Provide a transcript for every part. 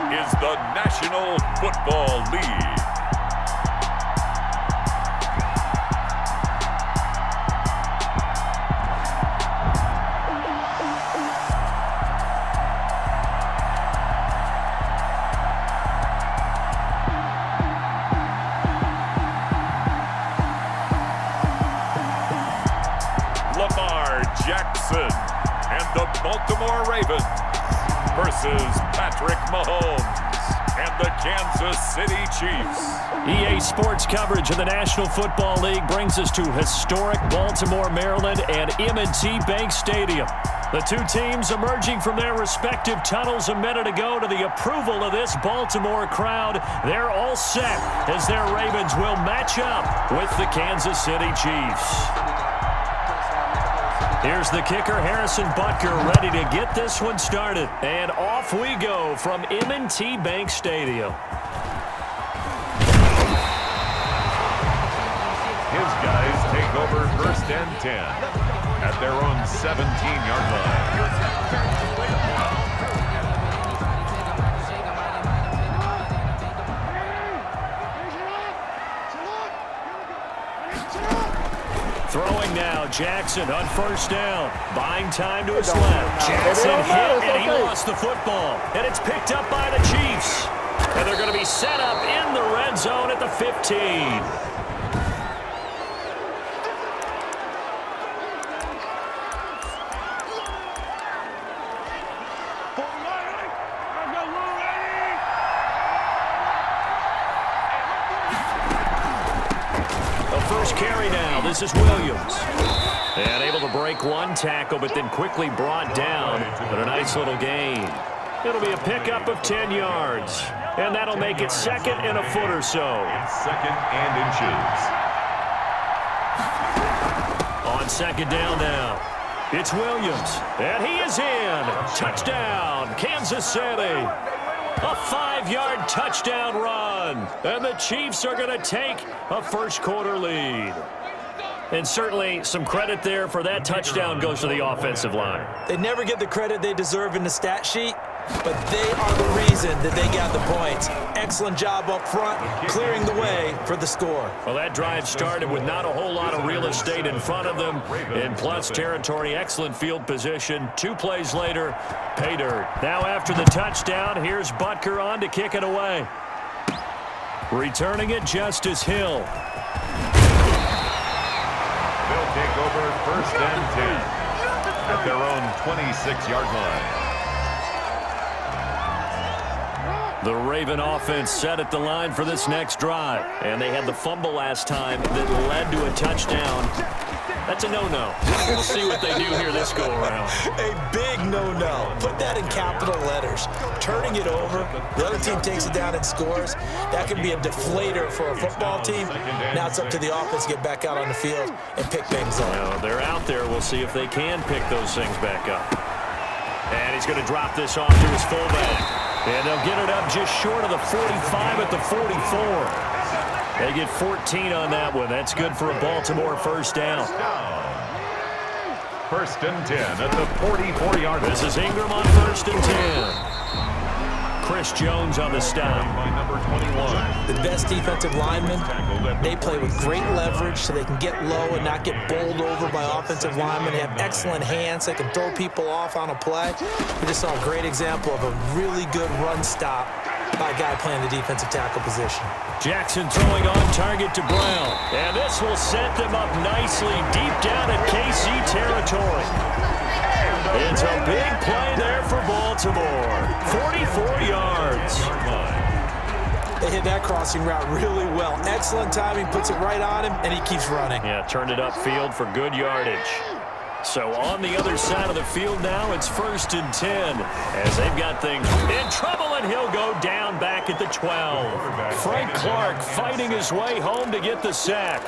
is the National Football League. Lamar Jackson and the Baltimore Ravens versus Patrick Mahomes and the Kansas City Chiefs. EA Sports coverage of the National Football League brings us to historic Baltimore, Maryland and M&T Bank Stadium. The two teams emerging from their respective tunnels a minute ago to the approval of this Baltimore crowd. They're all set as their Ravens will match up with the Kansas City Chiefs. Here's the kicker, Harrison Butker, ready to get this one started. And off we go from M&T Bank Stadium. His guys take over 1st and 10 at their own 17-yard line. Throwing now, Jackson on 1st down. Buying time to his left. Jackson hit, and he lost the football. And it's picked up by the Chiefs. And they're going to be set up in the red zone at the 15. First carry now. This is Williams. And able to break one tackle, but then quickly brought down. But a nice little gain. It'll be a pickup of 10 yards. And that'll make it 2nd and a foot or so. 2nd and inches. On 2nd down now. It's Williams. And he is in. Touchdown, Kansas City. A 5-yard touchdown run. And the Chiefs are going to take a first-quarter lead. And certainly some credit there for that touchdown goes to the offensive line. They never get the credit they deserve in the stat sheet, but they are the reason that they got the points. Excellent job up front, clearing the way for the score. Well, that drive started with not a whole lot of real estate in front of them. In plus territory, excellent field position. 2 plays later, pay dirt. Now after the touchdown, here's Butker on to kick it away. Returning it, Justice Hill. They'll take over 1st and 10 at their own 26-yard line. The Raven offense set at the line for this next drive. And they had the fumble last time that led to a touchdown. That's a no-no. We'll see what they do here this go-around. A big no-no. Put that in capital letters. Turning it over, the other team takes it down and scores. That can be a deflator for a football team. Now it's up to the offense to get back out on the field and pick things up. Well, they're out there. We'll see if they can pick those things back up. And he's going to drop this off to his fullback. And they'll get it up just short of the 45 at the 44. They get 14 on that one. That's good for a Baltimore first down. 1st and 10 at the 44-yard line. This is Ingram on 1st and 10. Chris Jones on the stop. By number 21. The best defensive linemen, they play with great leverage so they can get low and not get bowled over by offensive linemen. They have excellent hands. They can throw people off on a play. We just saw a great example of a really good run stop by a guy playing the defensive tackle position. Jackson throwing on target to Brown. And this will set them up nicely deep down at KC territory. It's a big play there for Baltimore. 44 yards. They hit that crossing route really well. Excellent timing, puts it right on him, and he keeps running. Yeah, turned it upfield for good yardage. So on the other side of the field now, it's 1st and 10 as they've got things in trouble, and he'll go down back at the 12. Frank Clark fighting his way home to get the sack.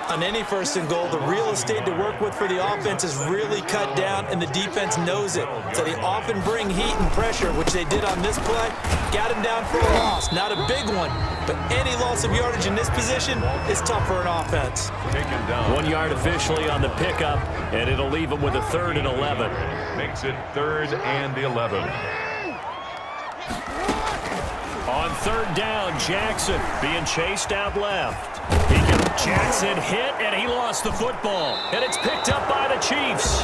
On any 1st and goal, the real estate to work with for the offense is really cut down, and the defense knows it. So they often bring heat and pressure, which they did on this play. Got him down for a loss. Not a big one, but any loss of yardage in this position is tough for an offense. 1 yard officially on the pickup, and it'll leave him with a 3rd and 11. Makes it 3rd and 11. On third down, Jackson being chased out left. Jackson hit, and he lost the football. And it's picked up by the Chiefs.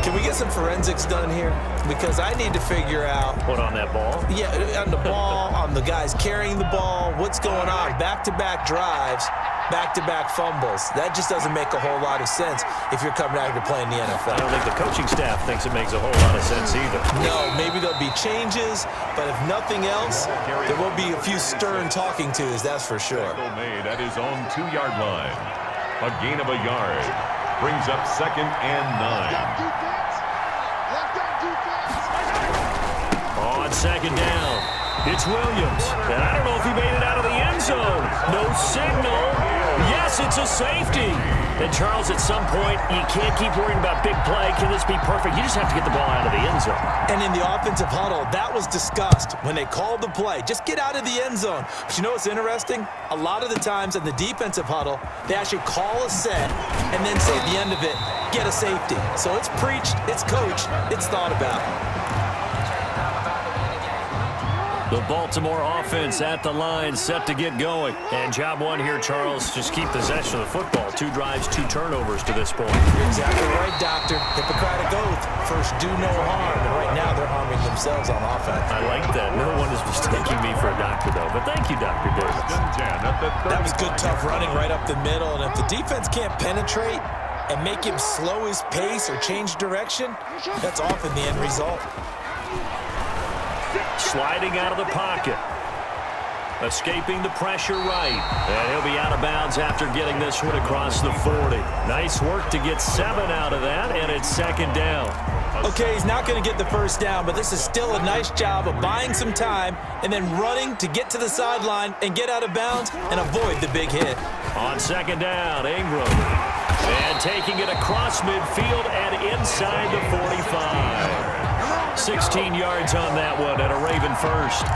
Can we get some forensics done here? Because I need to figure out... What, on that ball? Yeah, on the ball, on the guys carrying the ball, what's going on? Back-to-back drives, back-to-back fumbles. That just doesn't make a whole lot of sense if you're coming out here to play in the NFL. I don't think the coaching staff thinks it makes a whole lot of sense either. No, maybe there'll be changes, but if nothing else, there will be a few stern talking tos, that's for sure. Tackle made at his own 2-yard line. A gain of a yard. Brings up 2nd and 9. On second down, it's Williams. And I don't know if he made it out of the end zone. No signal. Yes, it's a safety. And, Charles, at some point, you can't keep worrying about big play. Can this be perfect? You just have to get the ball out of the end zone. And in the offensive huddle, that was discussed when they called the play. Just get out of the end zone. But you know what's interesting? A lot of the times in the defensive huddle, they actually call a set and then say at the end of it, get a safety. So it's preached, it's coached, it's thought about. The Baltimore offense at the line, set to get going. And job one here, Charles, just keep possession of the football. 2 drives, 2 turnovers to this point. You're exactly right, Doctor. Hippocratic oath. First, do no harm. And right now, they're harming themselves on offense. I like that. No one is mistaking me for a doctor, though. But thank you, Dr. Davis. That was good, tough running right up the middle. And if the defense can't penetrate and make him slow his pace or change direction, that's often the end result. Sliding out of the pocket. Escaping the pressure right. And he'll be out of bounds after getting this one across the 40. Nice work to get 7 out of that, and it's 2nd down. Okay, he's not going to get the first down, but this is still a nice job of buying some time and then running to get to the sideline and get out of bounds and avoid the big hit. On 2nd down, Ingram. And taking it across midfield and inside the 45. 16 yards on that one and a Raven first.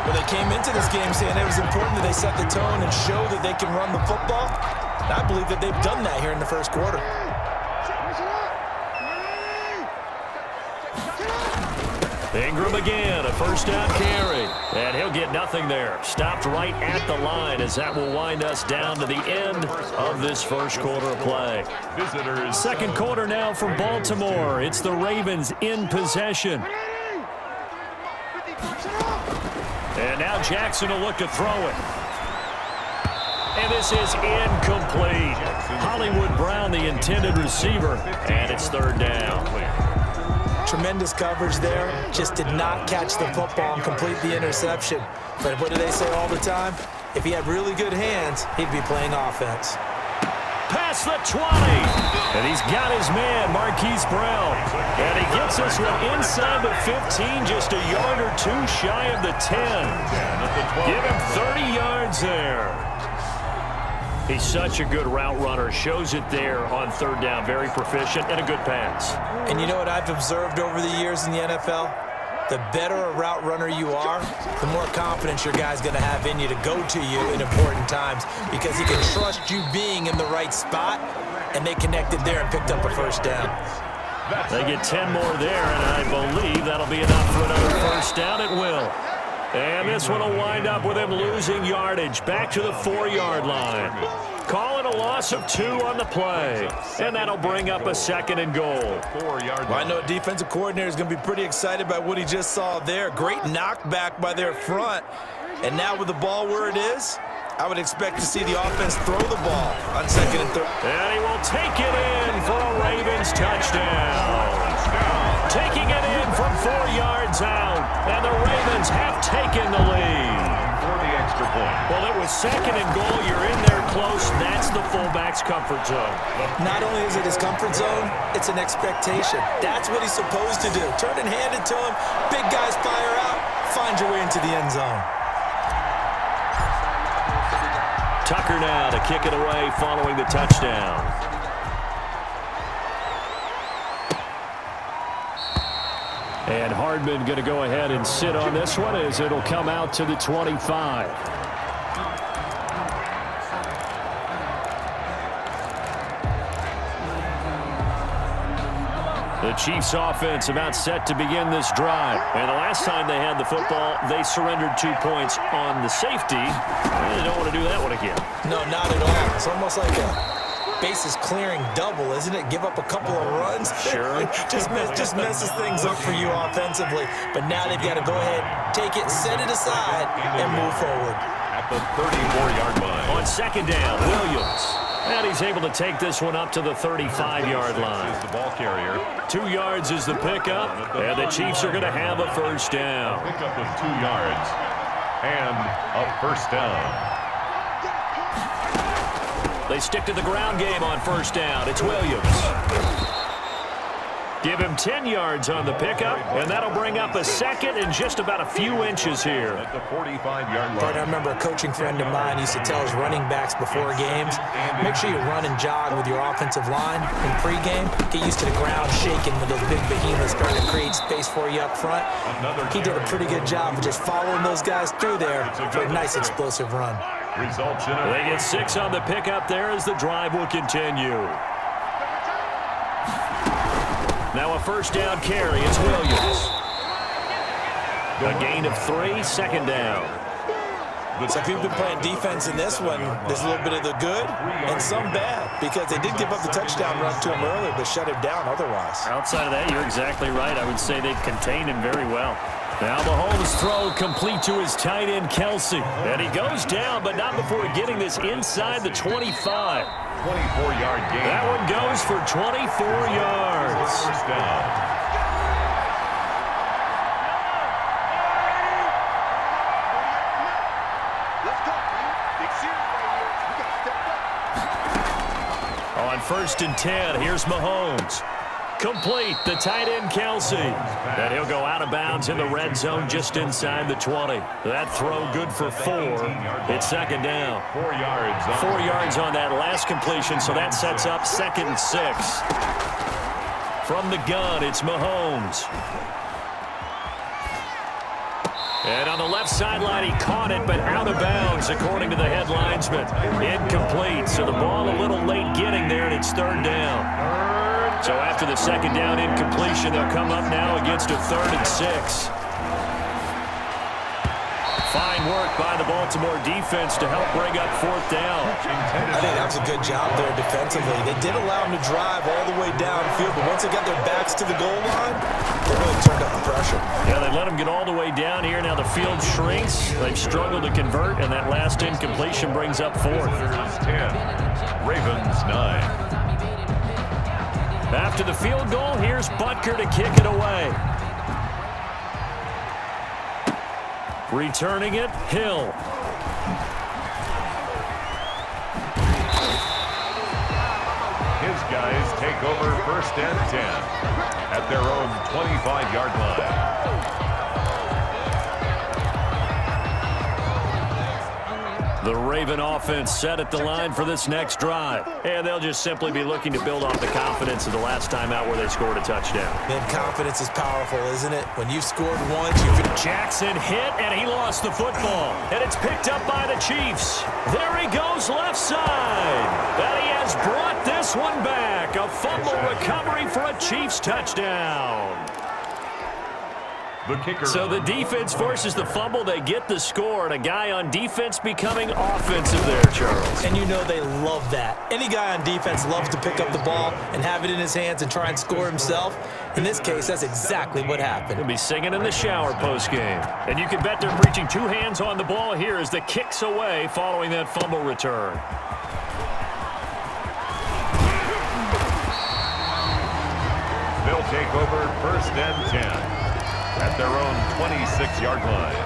Well, they came into this game saying it was important that they set the tone and show that they can run the football. And I believe that they've done that here in the first quarter. Ingram again, a first down carry. And he'll get nothing there. Stopped right at the line as that will wind us down to the end of this first quarter of play. Second quarter now from Baltimore. It's the Ravens in possession. And now Jackson will look to throw it. And this is incomplete. Hollywood Brown, the intended receiver, and it's 3rd down. Tremendous coverage there. Just did not catch the football and complete the interception. But what do they say all the time? If he had really good hands, he'd be playing offense. Past the 20. And he's got his man, Marquise Brown. And he gets this one inside the 15, just a yard or 2 shy of the 10. Give him 30 yards there. He's such a good route runner. Shows it there on 3rd down. Very proficient and a good pass. And you know what I've observed over the years in the NFL? The better a route runner you are, the more confidence your guy's going to have in you to go to you in important times because he can trust you being in the right spot, and they connected there and picked up a first down. They get 10 more there, and I believe that'll be enough for another first down. It will. And this one will wind up with him losing yardage back to the 4-yard line. Call it a loss of 2 on the play. And that'll bring up a 2nd and goal. 4-yard line. Well, I know defensive coordinator is going to be pretty excited by what he just saw there. Great knockback by their front. And now with the ball where it is, I would expect to see the offense throw the ball on 2nd and 3rd. And he will take it in for a Ravens touchdown. Taking it in from 4 yards out. And the Ravens have taken the lead. For the extra point. Well, it was 2nd and goal. You're in there close. That's the fullback's comfort zone. Not only is it his comfort zone, it's an expectation. That's what he's supposed to do. Turn and hand it to him. Big guys fire out. Find your way into the end zone. Tucker now to kick it away following the touchdown. And Hardman going to go ahead and sit on this one as it'll come out to the 25. The Chiefs offense about set to begin this drive. And the last time they had the football, they surrendered 2 points on the safety. They don't want to do that one again. No, not at all. It's almost like a bases clearing double, isn't it? Give up a couple of runs. Sure. just messes things up for you offensively. But now they've got to go ahead, take it, set it aside, and move forward. At the 34-yard line. On second down, Williams. And he's able to take this one up to the 35-yard line. Is the ball carrier. 2 yards is the pickup, and the Chiefs are going to have a first down. Pickup of 2 yards and a first down. They stick to the ground game on first down. It's Williams. Give him 10 yards on the pickup, and that'll bring up a second and just about a few inches here. At the 45-yard line. I remember a coaching friend of mine used to tell his running backs before games, make sure you run and jog with your offensive line in pregame. Get used to the ground shaking when those big behemoths starting to create space for you up front. He did a pretty good job of just following those guys through there for a nice explosive run. Results in They get 6 on the pickup there as the drive will continue. Now a first down carry. It's Williams. A gain of 3, second down. So if you've been playing defense in this one, there's a little bit of the good and some bad, because they did give up the touchdown run to him earlier, but shut him down otherwise. Outside of that, you're exactly right. I would say they've contained him very well. Now Mahomes' throw complete to his tight end, Kelsey. And he goes down, but not before getting this inside the 25. 24-yard gain. That one goes for 24 yards. First down. On first and 10, here's Mahomes. Complete, the tight end, Kelsey. And he'll go out of bounds in the red zone just inside the 20. That throw good for 4. It's second down. 4 yards. 4 yards on that last completion, so that sets up second and 6. From the gun, it's Mahomes. And on the left sideline, he caught it, but out of bounds, according to the head linesman. Incomplete, so the ball a little late getting there, and it's third down. So after the second down incompletion, they'll come up now against a 3rd and 6. Fine work by the Baltimore defense to help bring up 4th down. I think that was a good job there defensively. They did allow them to drive all the way downfield, but once they got their backs to the goal line, they really turned up the pressure. Yeah, they let them get all the way down here. Now the field shrinks. They've struggled to convert, and that last incompletion brings up 4th. 10. Ravens 9. After the field goal, here's Butker to kick it away. Returning it, Hill. His guys take over first and 10 at their own 25-yard line. The Raven offense set at the line for this next drive. And they'll just simply be looking to build off the confidence of the last time out where they scored a touchdown. Man, confidence is powerful, isn't it? When you've scored once, you feel... Jackson hit, and he lost the football. And it's picked up by the Chiefs. There he goes left side. And he has brought this one back. A fumble recovery for a Chiefs touchdown. The kicker. So the defense forces the fumble. They get the score, and a guy on defense becoming offensive there, Charles. And you know they love that. Any guy on defense loves to pick up the ball and have it in his hands and try and score himself. In this case, that's exactly what happened. He'll be singing in the shower postgame. And you can bet they're reaching 2 hands on the ball here as the kick's away following that fumble return. They'll take over first and 10. At their own 26-yard line.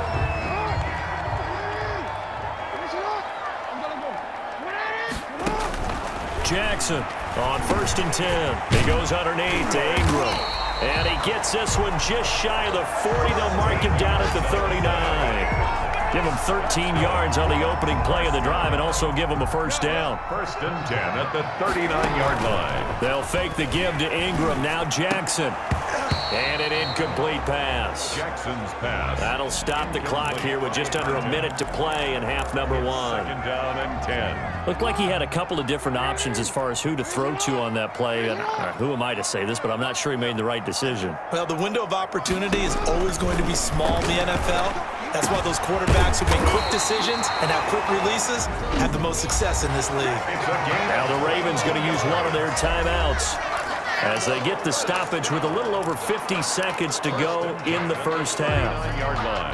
Jackson on first and 10. He goes underneath to Ingram. And he gets this one just shy of the 40. They'll mark him down at the 39. Give him 13 yards on the opening play of the drive and also give him a first down. First and 10 at the 39-yard line. They'll fake the give to Ingram. Now Jackson. And an incomplete pass. Jackson's pass. That'll stop the clock here with just under a minute to play in half number 1. Second down and 10. Looked like he had a couple of different options as far as who to throw to on that play. And who am I to say this, but I'm not sure he made the right decision. Well, the window of opportunity is always going to be small in the NFL. That's why those quarterbacks who make quick decisions and have quick releases have the most success in this league. Now the Ravens going to use one of their timeouts as they get the stoppage with a little over 50 seconds to go in the first half. 9-yard line.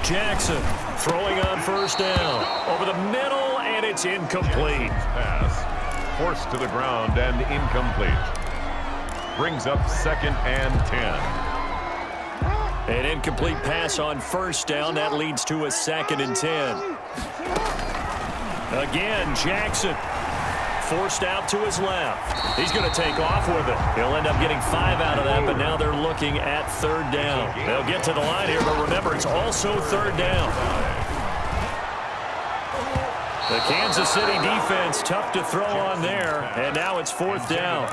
Jackson throwing on first down. Over the middle, and it's incomplete. Pass. Forced to the ground and incomplete. Brings up second and 10. An incomplete pass on first down. That leads to a second and 10. Again, Jackson forced out to his left. He's going to take off with it. He'll end up getting 5 out of that, but now they're looking at third down. They'll get to the line here, but remember, it's also third down. The Kansas City defense, tough to throw on there, and now it's fourth down.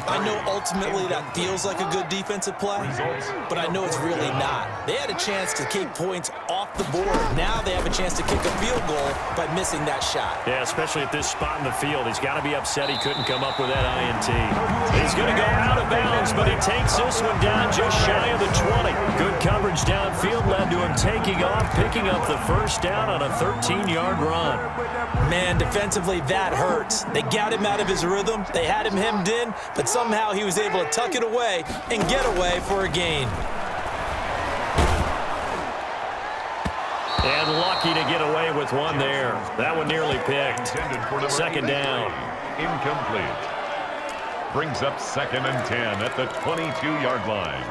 I know ultimately that feels like a good defensive play, but I know it's really not. They had a chance to kick points off the board. Now they have a chance to kick a field goal by missing that shot. Yeah, especially at this spot in the field. He's got to be upset he couldn't come up with that INT. He's going to go out of bounds, but he takes this one down just shy of the 20. Good coverage downfield led to him taking off, picking up the first down on a 13-yard run. Man, defensively, that hurts. They got him out of his rhythm. They had him hemmed in, but somehow he was able to tuck it away and get away for a gain. And lucky to get away with one there. That one nearly picked. Second down. Incomplete. Brings up second and 10 at the 22-yard line.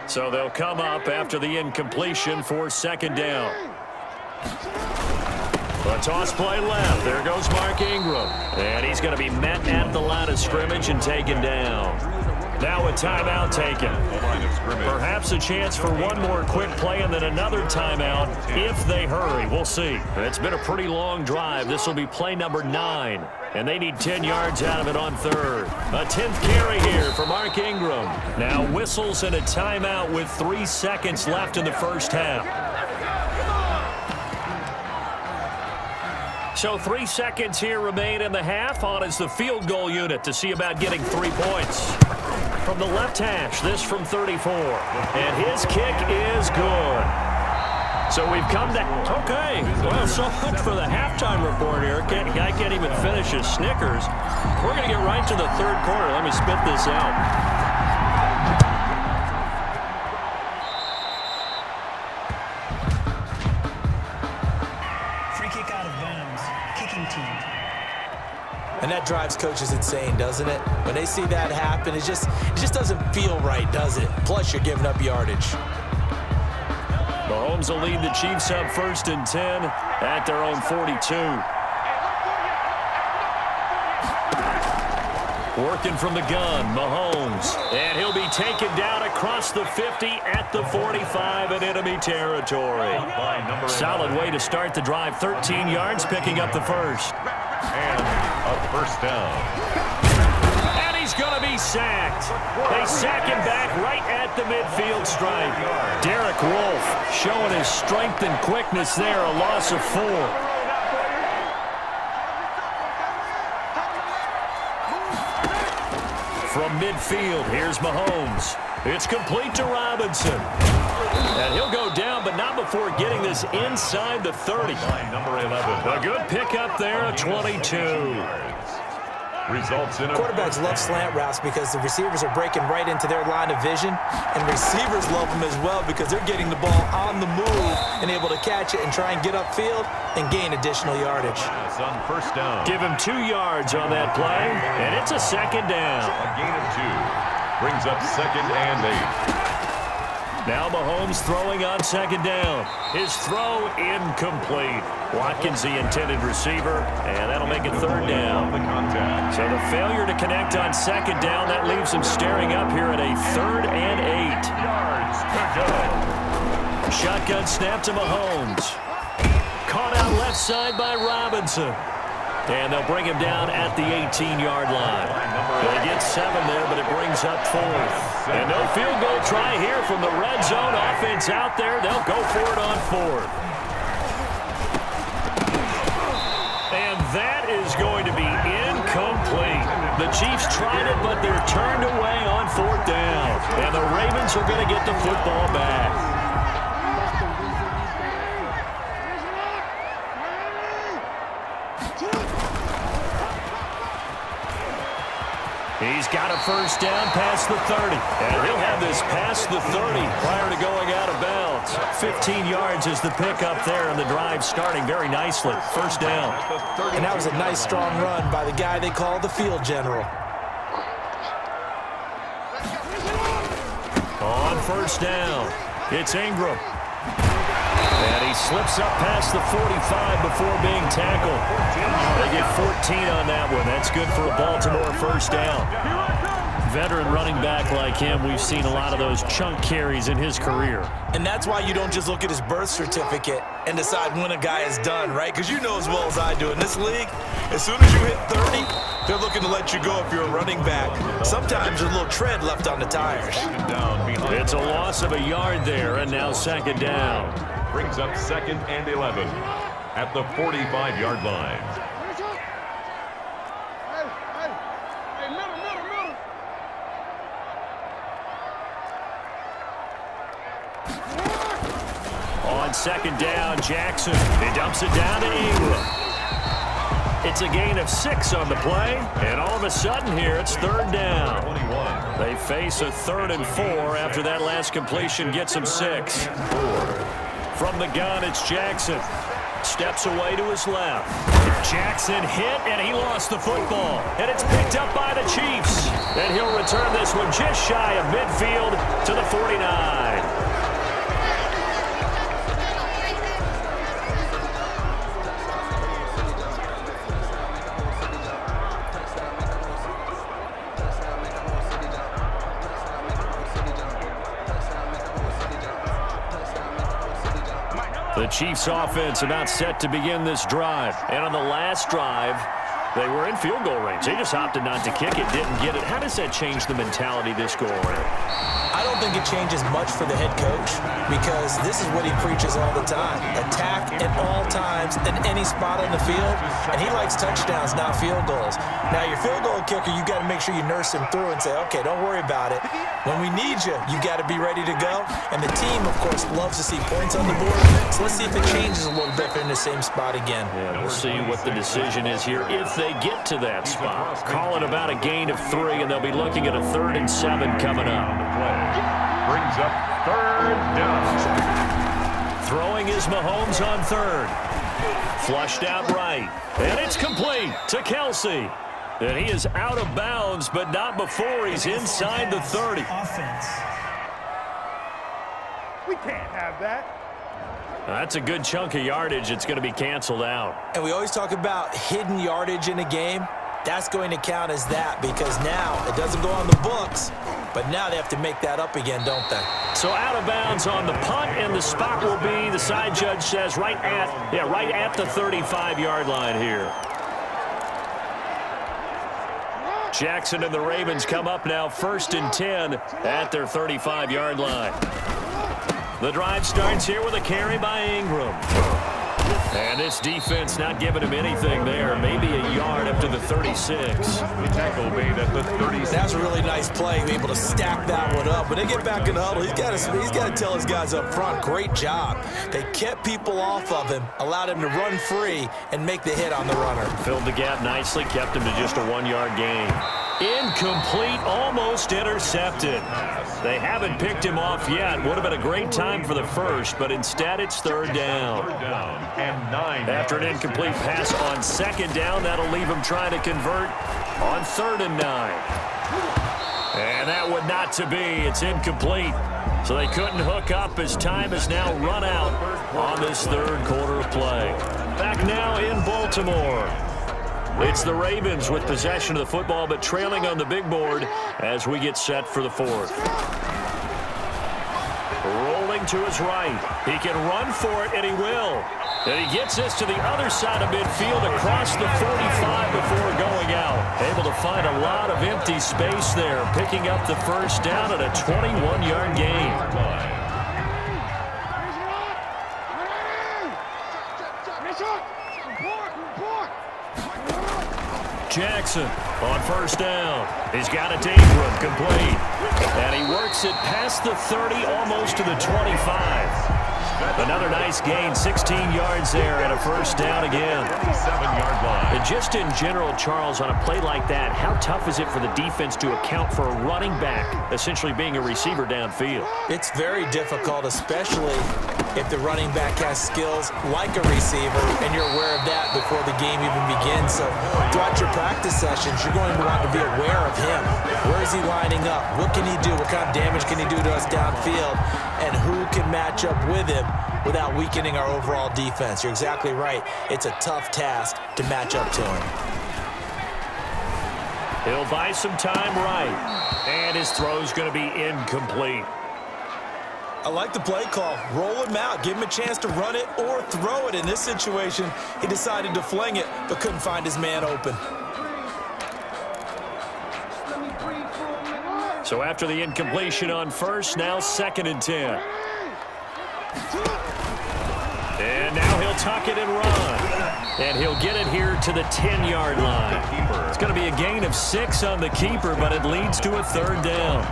So they'll come up after the incompletion for second down. A toss play left. There goes Mark Ingram. And he's going to be met at the line of scrimmage and taken down. Now a timeout taken. Perhaps a chance for one more quick play and then another timeout if they hurry. We'll see. It's been a pretty long drive. This will be play number 9. And they need 10 yards out of it on third. A 10th carry here for Mark Ingram. Now whistles and a timeout with 3 seconds left in the first half. So 3 seconds here remain in the half. On is the field goal unit to see about getting 3 points. From the left hash, this from 34. And his kick is good. So we've come to... Okay, well, so much for the halftime report here. Guy can't even finish his Snickers. We're going to get right to the third quarter. Let me spit this out. Free kick out of bounds. Kicking team. And that drives coaches insane, doesn't it? When they see that happen, it just doesn't feel right, does it? Plus, you're giving up yardage. Mahomes will lead the Chiefs up first and 10 at their own 42. Working from the gun, Mahomes. And he'll be taken down across the 50 at the 45 in enemy territory. Solid way to start the drive. 13 yards, picking up the first. And a first down. And he's going to be sacked. They sack him back right at the midfield stripe. Derek Wolfe showing his strength and quickness there, a loss of 4. From midfield, here's Mahomes. It's complete to Robinson. And he'll go down, but not before getting this inside the 30. Number 11. A good pickup there, a 22. Results in a... Quarterbacks love slant routes because the receivers are breaking right into their line of vision, and receivers love them as well because they're getting the ball on the move and able to catch it and try and get upfield and gain additional yardage. It's on first down. Give him 2 yards on that play, and it's a second down. A gain of 2. Brings up second and 8. Now Mahomes throwing on second down. His throw incomplete. Watkins the intended receiver, and that'll make it third down. The contact. So the failure to connect on second down, that leaves him staring up here at a 3rd shotgun snap to Mahomes. Caught out left side by Robinson. And they'll bring him down at the 18-yard line. They get 7 there, but it brings up 4th. And no field goal try here from the red zone. Offense out there. They'll go for it on 4th. And that is going to be incomplete. The Chiefs tried it, but they're turned away on 4th down. And the Ravens are going to get the football back. He's got a first down past the 30. And he'll have this past the 30 prior to going out of bounds. 15 yards is the pickup there, and the drive starting very nicely. First down. And that was a nice, strong run by the guy they call the field general. On first down, it's Ingram. And he slips up past the 45 before being tackled. They get 14 on that one. That's good for a Baltimore first down. Veteran running back like him, we've seen a lot of those chunk carries in his career. And that's why you don't just look at his birth certificate and decide when a guy is done, right? Because you know as well as I do, in this league, as soon as you hit 30, they're looking to let you go if you're a running back. Sometimes there's a little tread left on the tires. It's a loss of a yard there, and now second down. Brings up 2nd and 11 at the 45-yard line. On second down, Jackson. He dumps it down to Ingram. It's a gain of 6 on the play, and all of a sudden here it's 3rd down. 21. They face a 3rd and 4 after that last completion gets them 6. From the gun, it's Jackson. Steps away to his left. Jackson hit, and he lost the football. And it's picked up by the Chiefs. And he'll return this one just shy of midfield to the 49. The Chiefs offense about set to begin this drive. And on the last drive, they were in field goal range. They just opted not to kick it, didn't get it. How does that change the mentality this go around? I don't think it changes much for the head coach because this is what he preaches all the time. Attack at all times in any spot on the field, and he likes touchdowns, not field goals. Now, your field goal kicker, you got to make sure you nurse him through and say, okay, don't worry about it. When we need you, you got to be ready to go. And the team, of course, loves to see points on the board. So let's see if it changes a little bit if they're in the same spot again. Yeah, we'll see what the decision is here if they get to that spot. Call it about a gain of 3, and they'll be looking at a 3rd and 7 coming up. Brings up 3rd down. Throwing is Mahomes on 3rd. Flushed out right. And it's complete to Kelsey. And he is out of bounds, but not before he's inside the 30. Offense. We can't have that. That's a good chunk of yardage. It's going to be canceled out. And we always talk about hidden yardage in a game. That's going to count as that because now it doesn't go on the books, but now they have to make that up again, don't they? So out of bounds on the punt, and the spot will be, the side judge says, right at the 35-yard line here. Jackson and the Ravens come up now 1st and 10 at their 35-yard line. The drive starts here with a carry by Ingram. And this defense not giving him anything there. Maybe a yard up to the 36. The tackle made at the 36. That's a really nice play, able to stack that one up. When they get back in the huddle, he's got to tell his guys up front, great job. They kept people off of him, allowed him to run free, and make the hit on the runner. Filled the gap nicely, kept him to just a 1-yard gain. Incomplete, almost intercepted. They haven't picked him off yet. Would have been a great time for the first, but instead it's 3rd down. 3rd down and 9. After an incomplete pass on 2nd down, that'll leave him trying to convert on 3rd and 9. And that would not to be. It's incomplete. So they couldn't hook up as time has now run out on this 3rd quarter of play. Back now in Baltimore. It's the Ravens with possession of the football, but trailing on the big board as we get set for the 4th. Rolling to his right. He can run for it, and he will. And he gets this to the other side of midfield across the 45 before going out. Able to find a lot of empty space there, picking up the first down at a 21-yard gain. Jackson on first down. He's got it to Ingram, complete. And he works it past the 30, almost to the 25. Another nice gain, 16 yards there, and a first down again. 7-yard line. And just in general, Charles, on a play like that, how tough is it for the defense to account for a running back essentially being a receiver downfield? It's very difficult, especially if the running back has skills like a receiver, and you're aware of that before the game even begins. So throughout your practice sessions, you're going to want to be aware of him. Where is he lining up? What can he do? What kind of damage can he do to us downfield? And who can match up with him without weakening our overall defense? You're exactly right. It's a tough task to match up to him. He'll buy some time right, and his throw's going to be incomplete. I like the play call. Roll him out. Give him a chance to run it or throw it. In this situation, he decided to fling it, but couldn't find his man open. So after the incompletion on first, now 2nd and 10. And now he'll tuck it and run. And he'll get it here to the 10-yard line. It's going to be a gain of 6 on the keeper, but it leads to a 3rd down.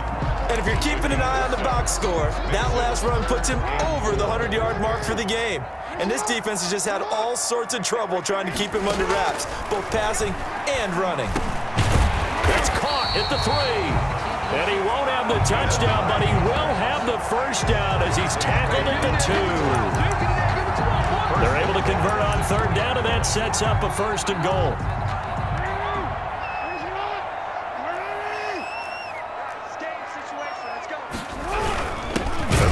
And if you're keeping an eye on the box score, that last run puts him over the 100-yard mark for the game. And this defense has just had all sorts of trouble trying to keep him under wraps, both passing and running. That's caught at the 3. And he won't have the touchdown, but he will have the first down as he's tackled at the 2. They're able to convert on 3rd down, and that sets up a 1st and goal.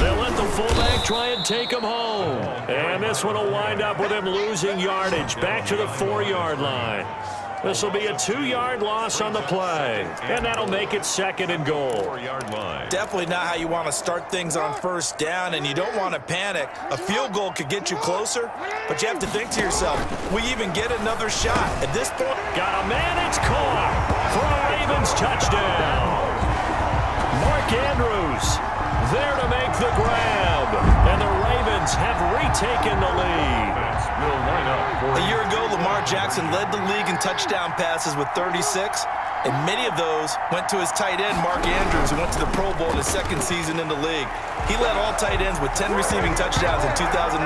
They'll let the fullback try and take him home. And this one will wind up with him losing yardage back to the 4-yard line. This will be a 2-yard loss on the play, and that'll make it 2nd and goal. 4-yard line. Definitely not how you want to start things on first down, and you don't want to panic. A field goal could get you closer, but you have to think to yourself, we even get another shot. At this point, got a man, it's caught for a Ravens touchdown. Mark Andrews there to make the grab, and the Ravens have retaken the lead. Will line up. a year ago, Lamar Jackson led the league in touchdown passes with 36, and many of those went to his tight end, Mark Andrews, who went to the Pro Bowl in his 2nd season in the league. He led all tight ends with 10 receiving touchdowns in 2019.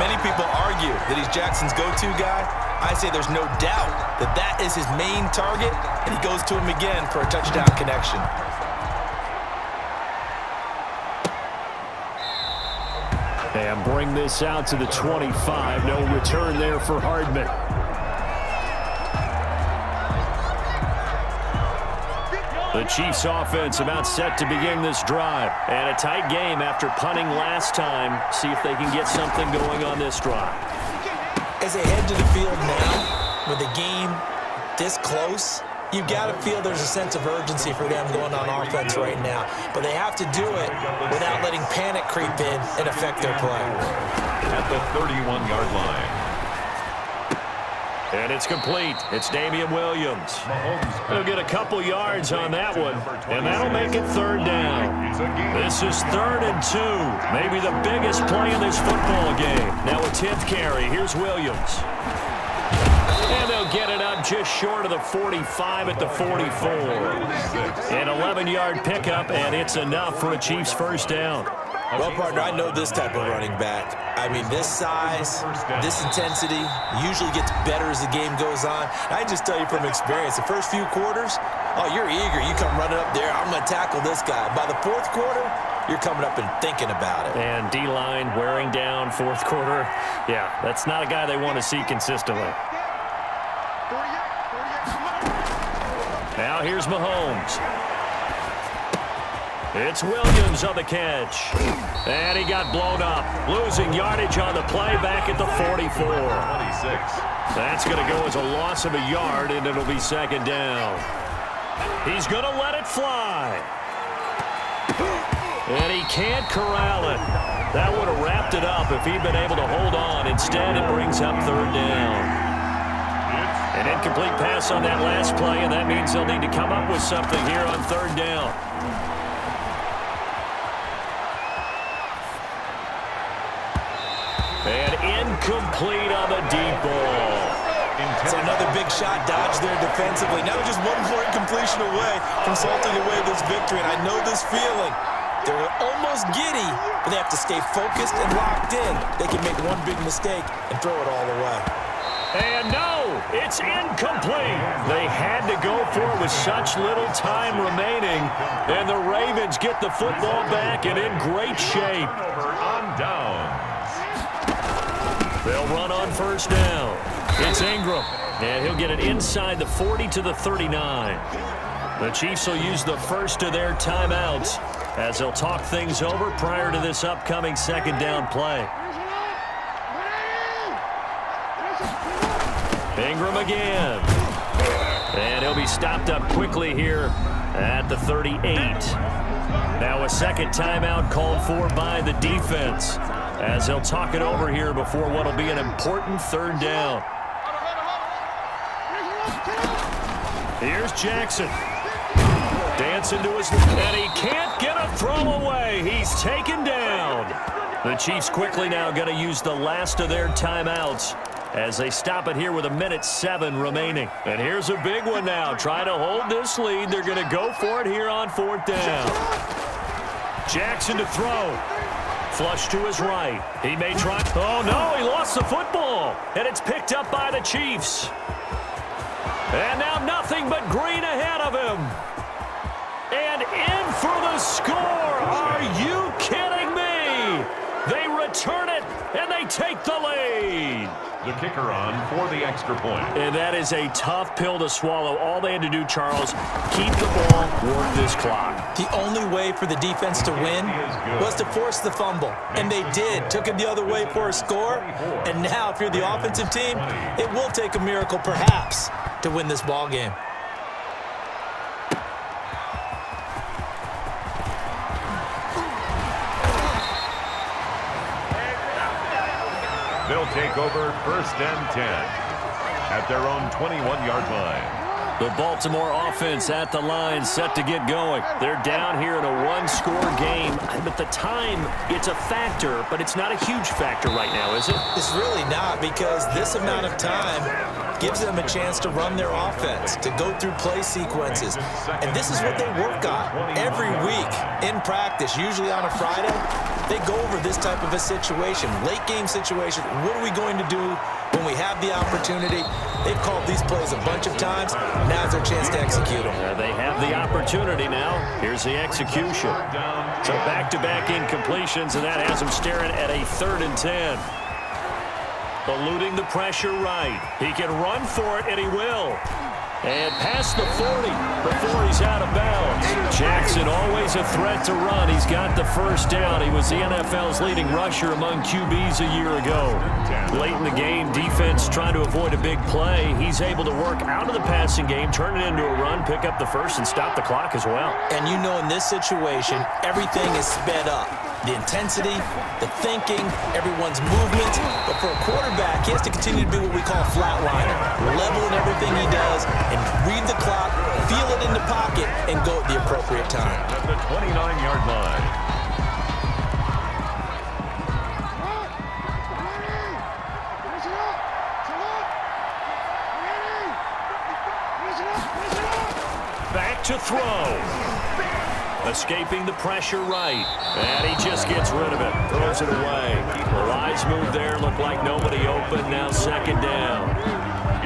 Many people argue that he's Jackson's go-to guy. I say there's no doubt that that is his main target, and he goes to him again for a touchdown connection. And bring this out to the 25. No return there for Hardman. The Chiefs offense about set to begin this drive. And a tight game after punting last time. See if they can get something going on this drive. As they head to the field now, with the game this close, you've got to feel there's a sense of urgency for them going on offense right now. But they have to do it without letting panic creep in and affect their play. At the 31-yard line. And it's complete. It's Damian Williams. He'll get a couple yards on that one, and that'll make it 3rd down. This is 3rd and 2. Maybe the biggest play in this football game. Now a 10th carry. Here's Williams. And they'll get it up just short of the 45 at the 44. An 11-yard pickup, and it's enough for a Chiefs first down. Well, partner, I know this type of running back. I mean, this size, this intensity usually gets better as the game goes on. I just tell you from experience, the first few quarters, oh, you're eager. You come running up there, I'm going to tackle this guy. By the 4th quarter, you're coming up and thinking about it. And D-line wearing down 4th quarter. Yeah, that's not a guy they want to see consistently. Now here's Mahomes. It's Williams on the catch. And he got blown up. Losing yardage on the play back at the 44. 26. That's going to go as a loss of a yard, and it'll be 2nd down. He's going to let it fly. And he can't corral it. That would have wrapped it up if he'd been able to hold on. Instead, it brings up third down. An incomplete pass on that last play, and that means they'll need to come up with something here on third down. And incomplete on the deep ball. So another big shot dodged there defensively. Now just one more incompletion away from salting away this victory. And I know this feeling. They're almost giddy, but they have to stay focused and locked in. They can make one big mistake and throw it all away. And no, it's incomplete. They had to go for it with such little time remaining. And the Ravens get the football back and in great shape. On downs. They'll run on first down. It's Ingram, and he'll get it inside the 40 to the 39. The Chiefs will use the first of their timeouts as they'll talk things over prior to this upcoming second down play. Ingram again. And he'll be stopped up quickly here at the 38. Now a second timeout called for by the defense as they'll talk it over here before what will be an important third down. Here's Jackson. Dancing to his left, and he can't get a throw away. He's taken down. The Chiefs quickly now going to use the last of their timeouts as they stop it here with 1:07 remaining. And here's a big one now. Trying to hold this lead. They're going to go for it here on fourth down. Jackson to throw. Flush to his right. He may try. Oh, no, he lost the football. And it's picked up by the Chiefs. And now nothing but green ahead of him. And in for the score. Are you kidding me? They return it, and they take the lead. The kicker on for the extra point. And that is a tough pill to swallow. All they had to do, Charles, keep the ball, work this clock. The only way for the defense to win was to force the fumble. And they did. Took it the other way for a score. And now, if you're the offensive team, it will take a miracle, perhaps, to win this ball game. They'll take over first and 10 at their own 21-yard line. The Baltimore offense at the line, set to get going. They're down here in a one-score game. But the time, it's a factor, but it's not a huge factor right now, is it? It's really not, because this amount of time gives them a chance to run their offense, to go through play sequences. And this is what they work on every week in practice, usually on a Friday. They go over this type of a situation, late game situation. What are we going to do when we have the opportunity? They've called these plays a bunch of times. Now's their chance to execute them. They have the opportunity now. Here's the execution. So back-to-back incompletions, and that has them staring at a 3rd and 10. Eluding the pressure right. He can run for it, and he will. And past the 40 before he's out of bounds. Jackson always a threat to run. He's got the first down. He was the NFL's leading rusher among QBs a year ago. Late in the game, defense trying to avoid a big play. He's able to work out of the passing game, turn it into a run, pick up the first, and stop the clock as well. And you know in this situation, everything is sped up. The intensity, the thinking, everyone's movement. But for a quarterback, he has to continue to be what we call a flatliner. Level in everything he does and read the clock, feel it in the pocket, and go at the appropriate time. At the 29-yard line. Back to throw. Escaping the pressure right. And he just gets rid of it. Throws it away. The eyes move there. Look like nobody open. Now second down.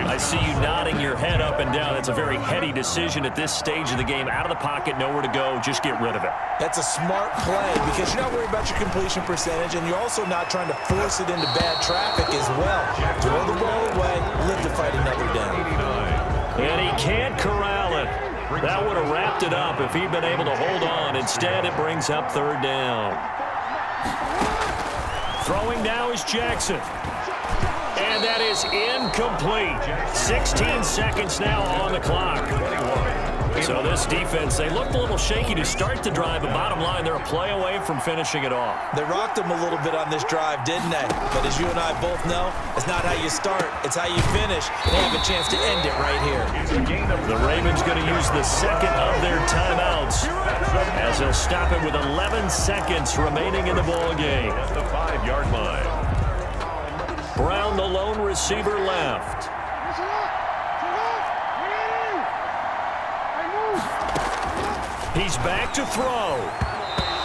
I see you nodding your head up and down. That's a very heady decision at this stage of the game. Out of the pocket, nowhere to go. Just get rid of it. That's a smart play because you're not worried about your completion percentage, and you're also not trying to force it into bad traffic as well. Throw the ball away, live to fight another down. And he can't corral it. That would have wrapped it up if he'd been able to hold on. Instead, it brings up third down. Throwing now is Jackson. And that is incomplete. 16 seconds now on the clock. So this defense, they looked a little shaky to start the drive, but bottom line, they're a play away from finishing it off. They rocked them a little bit on this drive, didn't they? But as you and I both know, it's not how you start, it's how you finish. They have a chance to end it right here. The Ravens going to use the second of their timeouts as they'll stop it with 11 seconds remaining in the ball game. At the 5-yard line. Brown, the lone receiver, left. He's back to throw.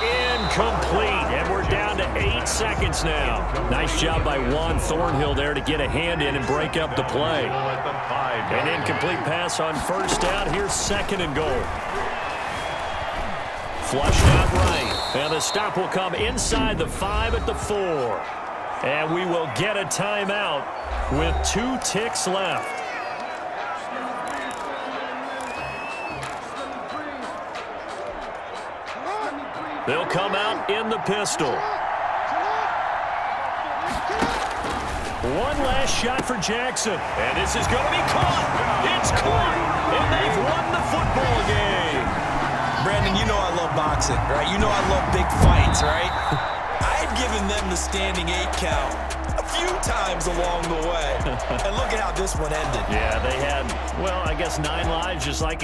Incomplete, and we're down to 8 seconds now. Nice job by Juan Thornhill there to get a hand in and break up the play. An incomplete pass on first down. Here's second and goal. Flushed out right. And the stop will come inside the 5 at the 4. And we will get a timeout with 2 ticks left. They'll come out in the pistol. One last shot for Jackson. And this is going to be caught. It's caught. And they've won the football game. Brandon, you know I love boxing, right? You know I love big fights, right? I had given them the standing 8 count a few times along the way. And look at how this one ended. Yeah, they had, well, I guess 9 lives just like a